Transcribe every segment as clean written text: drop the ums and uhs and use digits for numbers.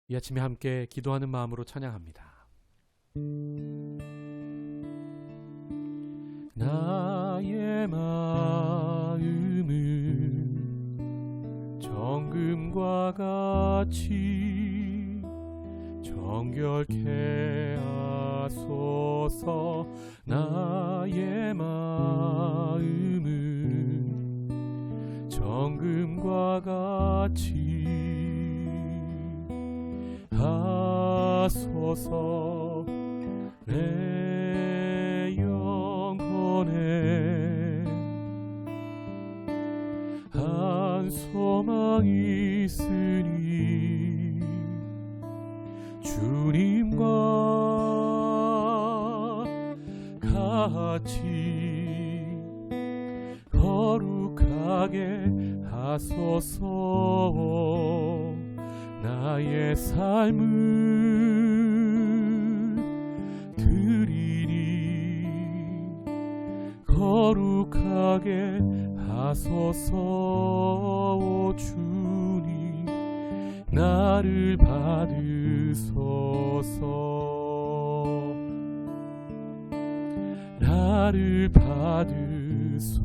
이 아침에 함께 기도하는 마음으로 찬양합니다. 나의 마음은 정금과 같이 정결케 하소서. 나의 마음은 정금과 같이 하소서. 내 영혼에 한 소망 있으니 주님과 같이 거룩하게 하소서. 나의 삶을 드리니 거룩하게 하소서. 오 주님 나를 받으소서. 나를 받으소서.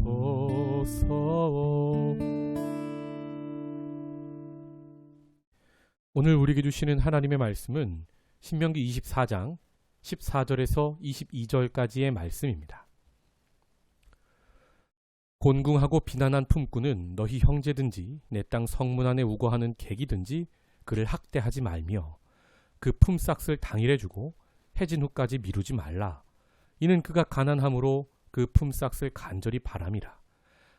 오늘 우리에게 주시는 하나님의 말씀은 신명기 24장 14절에서 22절까지의 말씀입니다. 곤궁하고 비난한 품꾼은 너희 형제든지 내 땅 성문 안에 우거하는 객이든지 그를 학대하지 말며 그 품삯을 당일에 주고 해진 후까지 미루지 말라. 이는 그가 가난함으로 그 품삯을 간절히 바람이라.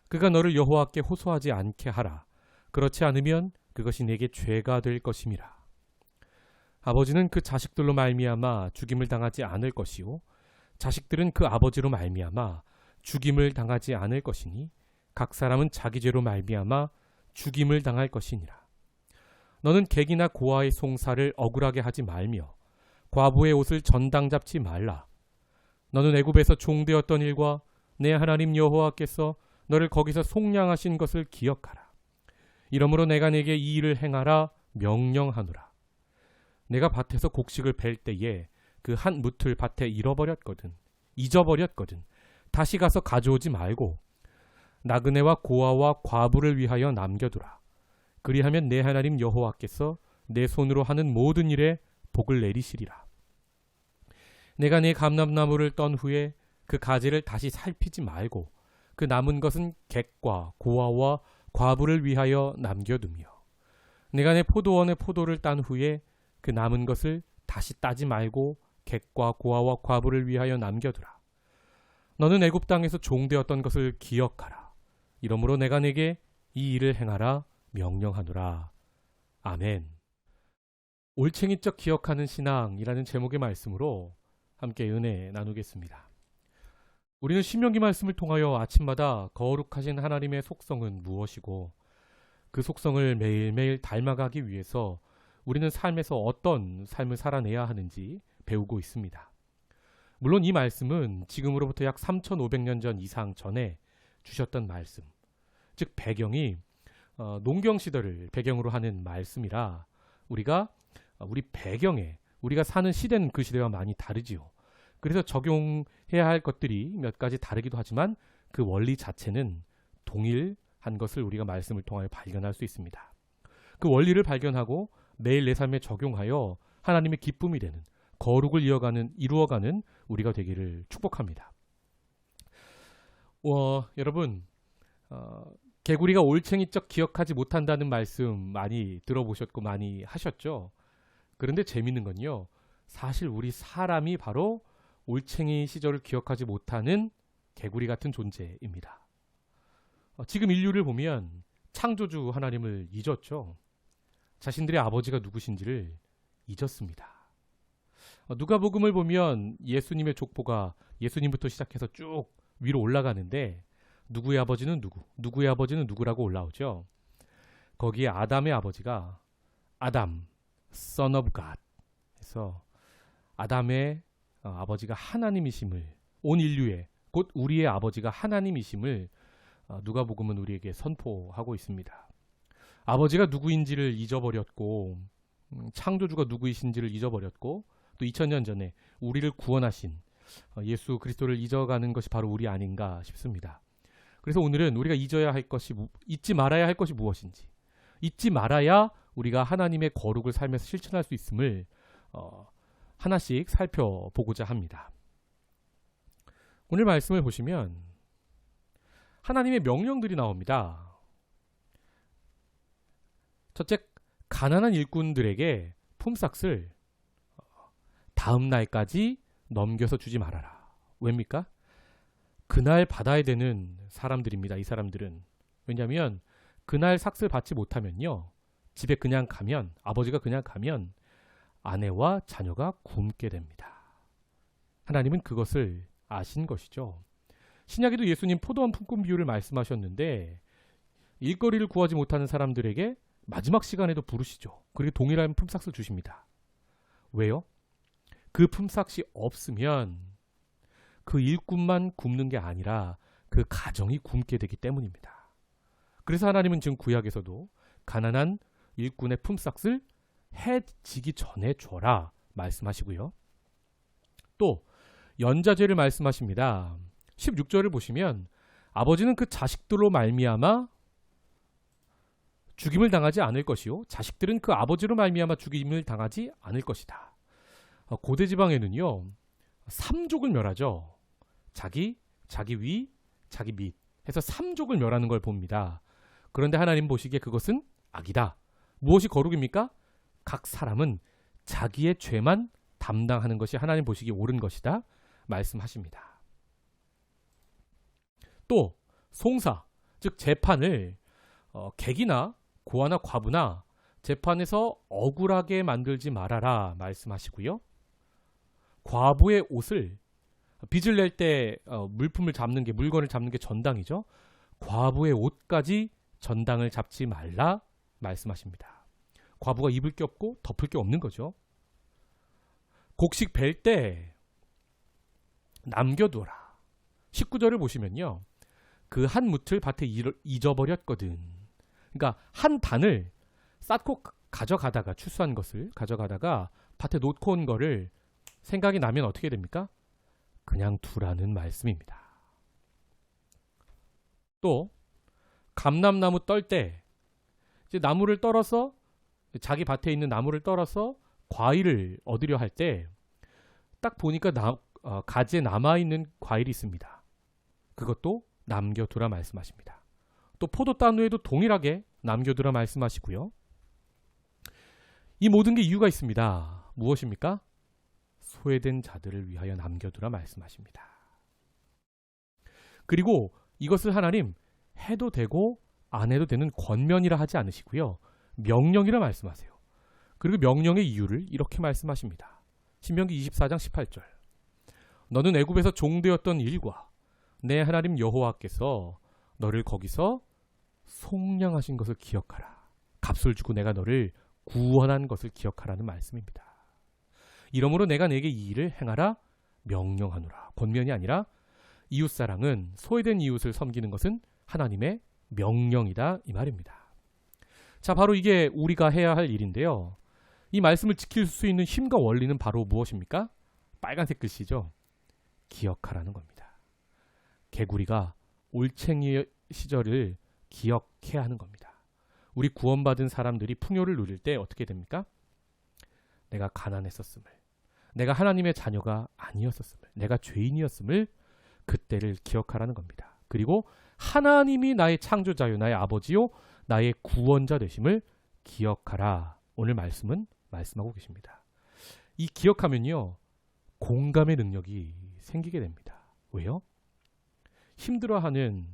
그가 너를 여호와께 호소하지 않게 하라. 그렇지 않으면 그것이 내게 죄가 될 것임이라. 아버지는 그 자식들로 말미암아 죽임을 당하지 않을 것이요 자식들은 그 아버지로 말미암아 죽임을 당하지 않을 것이니 각 사람은 자기 죄로 말미암아 죽임을 당할 것이니라. 너는 객이나 고아의 송사를 억울하게 하지 말며 과부의 옷을 전당 잡지 말라. 너는 애굽에서 종되었던 일과 내 하나님 여호와께서 너를 거기서 속량하신 것을 기억하라. 이러므로 내가 내게 이 일을 행하라 명령하노라. 내가 밭에서 곡식을 벨 때에 그 한 무틀 밭에 잊어버렸거든 다시 가서 가져오지 말고 나그네와 고아와 과부를 위하여 남겨두라. 그리하면 내 하나님 여호와께서 내 손으로 하는 모든 일에 복을 내리시리라. 내가 네 감람나무를 떤 후에 그 가지를 다시 살피지 말고 그 남은 것은 객과 고아와 과부를 위하여 남겨두며 내가 내 포도원의 포도를 딴 후에 그 남은 것을 다시 따지 말고 객과 고아와 과부를 위하여 남겨두라. 너는 애굽 땅에서 종되었던 것을 기억하라. 이러므로 내가 내게 이 일을 행하라 명령하노라. 아멘. 올챙이적 기억하는 신앙이라는 제목의 말씀으로 함께 은혜 나누겠습니다. 우리는 신명기 말씀을 통하여 아침마다 거룩하신 하나님의 속성은 무엇이고 그 속성을 매일매일 닮아가기 위해서 우리는 삶에서 어떤 삶을 살아내야 하는지 배우고 있습니다. 물론 이 말씀은 지금으로부터 약 3,500년 전 이상 전에 주셨던 말씀, 즉 배경이 농경 시대를 배경으로 하는 말씀이라 우리 배경에 우리가 사는 시대는 그 시대와 많이 다르지요. 그래서 적용해야 할 것들이 몇 가지 다르기도 하지만 그 원리 자체는 동일한 것을 우리가 말씀을 통하여 발견할 수 있습니다. 그 원리를 발견하고 매일 내 삶에 적용하여 하나님의 기쁨이 되는 거룩을 이루어가는 우리가 되기를 축복합니다. 여러분, 개구리가 올챙이적 기억하지 못한다는 말씀 많이 들어보셨고 많이 하셨죠? 그런데 재밌는 건요, 사실 우리 사람이 바로 올챙이 시절을 기억하지 못하는 개구리 같은 존재입니다. 지금 인류를 보면 창조주 하나님을 잊었죠. 자신들의 아버지가 누구신지를 잊었습니다. 누가복음을 보면 예수님의 족보가 예수님부터 시작해서 쭉 위로 올라가는데 누구의 아버지는 누구, 누구의 아버지는 누구라고 올라오죠. 거기에 아담의 아버지가 아담, son of God 해서 아담의 아버지가 하나님이심을, 온 인류의 곧 우리의 아버지가 하나님이심을 누가복음은 우리에게 선포하고 있습니다. 아버지가 누구인지를 잊어버렸고 창조주가 누구이신지를 잊어버렸고 또 2000년 전에 우리를 구원하신 예수 그리스도를 잊어가는 것이 바로 우리 아닌가 싶습니다. 그래서 오늘은 우리가 잊지 말아야 할 것이 무엇인지, 잊지 말아야 우리가 하나님의 거룩을 살면서 실천할 수 있음을 하나씩 살펴보고자 합니다. 오늘 말씀을 보시면 하나님의 명령들이 나옵니다. 첫째, 가난한 일꾼들에게 품삯을 다음 날까지 넘겨서 주지 말아라. 왜입니까? 그날 받아야 되는 사람들입니다. 이 사람들은. 왜냐하면 그날 삭슬 받지 못하면요, 집에 그냥 가면, 아버지가 그냥 가면 아내와 자녀가 굶게 됩니다. 하나님은 그것을 아신 것이죠. 신약에도 예수님 포도원 품꾼 비유를 말씀하셨는데 일거리를 구하지 못하는 사람들에게 마지막 시간에도 부르시죠. 그리고 동일한 품삯을 주십니다. 왜요? 그 품삯이 없으면 그 일꾼만 굶는 게 아니라 그 가정이 굶게 되기 때문입니다. 그래서 하나님은 지금 구약에서도 가난한 일꾼의 품삯을 해 지기 전에 줘라 말씀하시고요. 또 연자제를 말씀하십니다. 16절을 보시면 아버지는 그 자식들로 말미암아 죽임을 당하지 않을 것이요 자식들은 그 아버지로 말미암아 죽임을 당하지 않을 것이다. 고대 지방에는요 3족을 멸하죠. 자기 위, 자기 밑 해서 3족을 멸하는 걸 봅니다. 그런데 하나님 보시기에 그것은 악이다. 무엇이 거룩입니까? 각 사람은 자기의 죄만 담당하는 것이 하나님 보시기에 옳은 것이다 말씀하십니다. 또 송사, 즉 재판을 객이나 고아나 과부나 재판에서 억울하게 만들지 말아라 말씀하시고요. 과부의 옷을 빚을 낼 때 물품을 잡는 게, 물건을 잡는 게 전당이죠. 과부의 옷까지 전당을 잡지 말라 말씀하십니다. 과부가 입을 게 없고 덮을 게 없는 거죠. 곡식 벨 때 남겨둬라. 19절을 보시면요. 그 한 뭇을 밭에 잊어버렸거든. 그러니까 한 단을 쌓고 가져가다가, 추수한 것을 가져가다가 밭에 놓고 온 거를 생각이 나면 어떻게 됩니까? 그냥 두라는 말씀입니다. 또 감람나무 떨 때 이제 나무를 떨어서, 자기 밭에 있는 나무를 떨어서 과일을 얻으려 할 때 딱 보니까 가지에 남아있는 과일이 있습니다. 그것도 남겨두라 말씀하십니다. 또 포도따누에도 동일하게 남겨두라 말씀하시고요. 이 모든 게 이유가 있습니다. 무엇입니까? 소외된 자들을 위하여 남겨두라 말씀하십니다. 그리고 이것을 하나님 해도 되고 안 해도 되는 권면이라 하지 않으시고요. 명령이라 말씀하세요. 그리고 명령의 이유를 이렇게 말씀하십니다. 신명기 24장 18절. 너는 애굽에서 종되었던 일과 내 하나님 여호와께서 너를 거기서 속량하신 것을 기억하라. 값을 주고 내가 너를 구원한 것을 기억하라는 말씀입니다. 이러므로 내가 내게 이 일을 행하라 명령하노라. 권면이 아니라 이웃사랑은, 소외된 이웃을 섬기는 것은 하나님의 명령이다 이 말입니다. 자, 바로 이게 우리가 해야 할 일인데요. 이 말씀을 지킬 수 있는 힘과 원리는 바로 무엇입니까? 빨간색 글씨죠. 기억하라는 겁니다. 개구리가 올챙이 시절을 기억해야 하는 겁니다. 우리 구원받은 사람들이 풍요를 누릴 때 어떻게 됩니까? 내가 가난했었음을, 내가 하나님의 자녀가 아니었었음을, 내가 죄인이었음을 그때를 기억하라는 겁니다. 그리고 하나님이 나의 창조자요, 나의 아버지요, 나의 구원자 되심을 기억하라. 오늘 말씀은 말씀하고 계십니다. 이 기억하면요, 공감의 능력이 생기게 됩니다. 왜요? 힘들어하는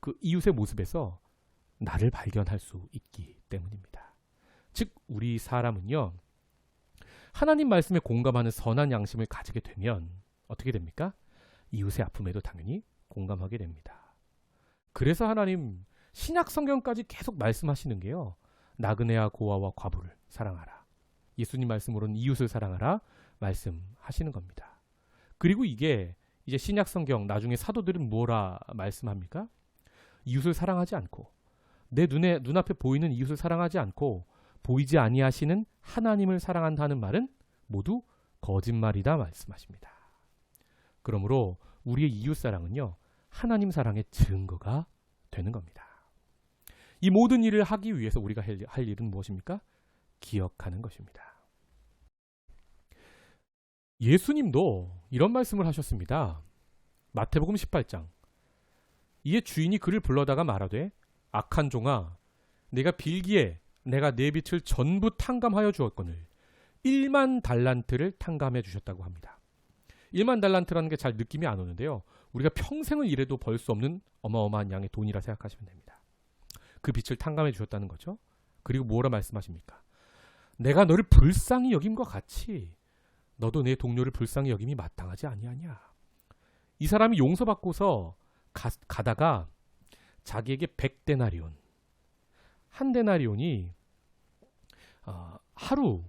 그 이웃의 모습에서 나를 발견할 수 있기 때문입니다. 즉 우리 사람은요, 하나님 말씀에 공감하는 선한 양심을 가지게 되면 어떻게 됩니까? 이웃의 아픔에도 당연히 공감하게 됩니다. 그래서 하나님 신약 성경까지 계속 말씀하시는 게요, 나그네와 고아와 과부를 사랑하라, 예수님 말씀으로는 이웃을 사랑하라 말씀하시는 겁니다. 그리고 이게 이제 신약 성경 나중에 사도들은 뭐라 말씀합니까? 이웃을 사랑하지 않고, 내 눈앞에 보이는 이웃을 사랑하지 않고 보이지 아니하시는 하나님을 사랑한다는 말은 모두 거짓말이다 말씀하십니다. 그러므로 우리의 이웃사랑은요, 하나님 사랑의 증거가 되는 겁니다. 이 모든 일을 하기 위해서 우리가 할 일은 무엇입니까? 기억하는 것입니다. 예수님도 이런 말씀을 하셨습니다. 마태복음 18장. 이에 주인이 그를 불러다가 말하되 악한 종아, 내가 빌기에 내가 내 빚을 전부 탕감하여 주었거늘 1만 달란트를 탕감해 주셨다고 합니다. 1만 달란트라는 게 잘 느낌이 안 오는데요. 우리가 평생을 일해도 벌 수 없는 어마어마한 양의 돈이라 생각하시면 됩니다. 그 빚을 탕감해 주셨다는 거죠. 그리고 뭐라 말씀하십니까? 내가 너를 불쌍히 여김과 같이 너도 내 동료를 불쌍히 여김이 마땅하지 아니하냐. 이 사람이 용서받고서 가다가 자기에게 100데나리온, 한 데나리온이 하루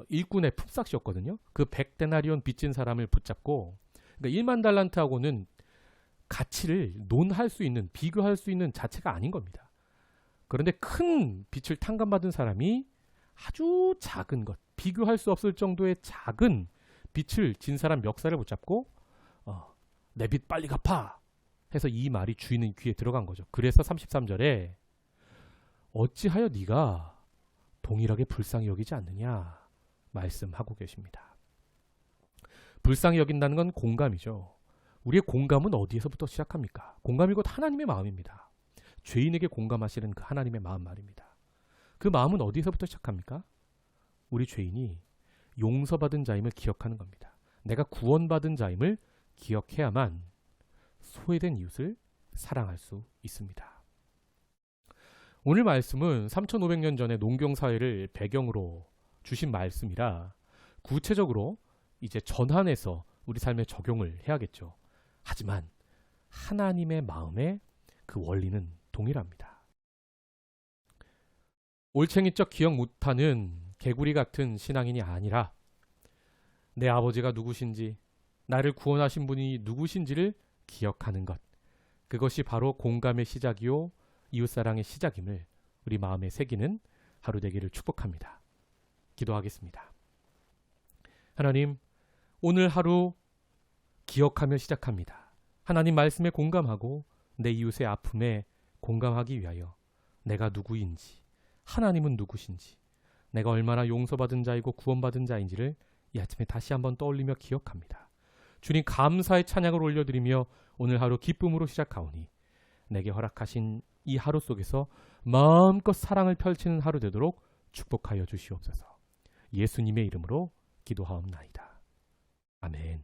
일꾼의 품삯이었거든요. 그 100데나리온 빚진 사람을 붙잡고, 그러니까 1만 달란트하고는 가치를 논할 수 있는, 비교할 수 있는 자체가 아닌 겁니다. 그런데 큰 빚을 탕감받은 사람이 아주 작은 것, 비교할 수 없을 정도의 작은 빚을 진 사람 멱살을 붙잡고 내 빚 빨리 갚아 해서 이 말이 주인의 귀에 들어간 거죠. 그래서 33절에 어찌하여 네가 동일하게 불쌍히 여기지 않느냐 말씀하고 계십니다. 불쌍히 여긴다는 건 공감이죠. 우리의 공감은 어디에서부터 시작합니까? 공감이 곧 하나님의 마음입니다. 죄인에게 공감하시는 그 하나님의 마음 말입니다. 그 마음은 어디에서부터 시작합니까? 우리 죄인이 용서받은 자임을 기억하는 겁니다. 내가 구원받은 자임을 기억해야만 소외된 이웃을 사랑할 수 있습니다. 오늘 말씀은 3500년 전의 농경사회를 배경으로 주신 말씀이라 구체적으로 이제 전환해서 우리 삶에 적용을 해야겠죠. 하지만 하나님의 마음의 그 원리는 동일합니다. 올챙이적 기억 못하는 개구리 같은 신앙인이 아니라 내 아버지가 누구신지, 나를 구원하신 분이 누구신지를 기억하는 것, 그것이 바로 공감의 시작이요 이웃사랑의 시작임을 우리 마음에 새기는 하루 되기를 축복합니다. 기도하겠습니다. 하나님, 오늘 하루 기억하며 시작합니다. 하나님 말씀에 공감하고 내 이웃의 아픔에 공감하기 위하여 내가 누구인지, 하나님은 누구신지, 내가 얼마나 용서받은 자이고 구원받은 자인지를 이 아침에 다시 한번 떠올리며 기억합니다. 주님, 감사의 찬양을 올려드리며 오늘 하루 기쁨으로 시작하오니 내게 허락하신 이 하루 속에서 마음껏 사랑을 펼치는 하루 되도록 축복하여 주시옵소서. 예수님의 이름으로 기도하옵나이다. 아멘.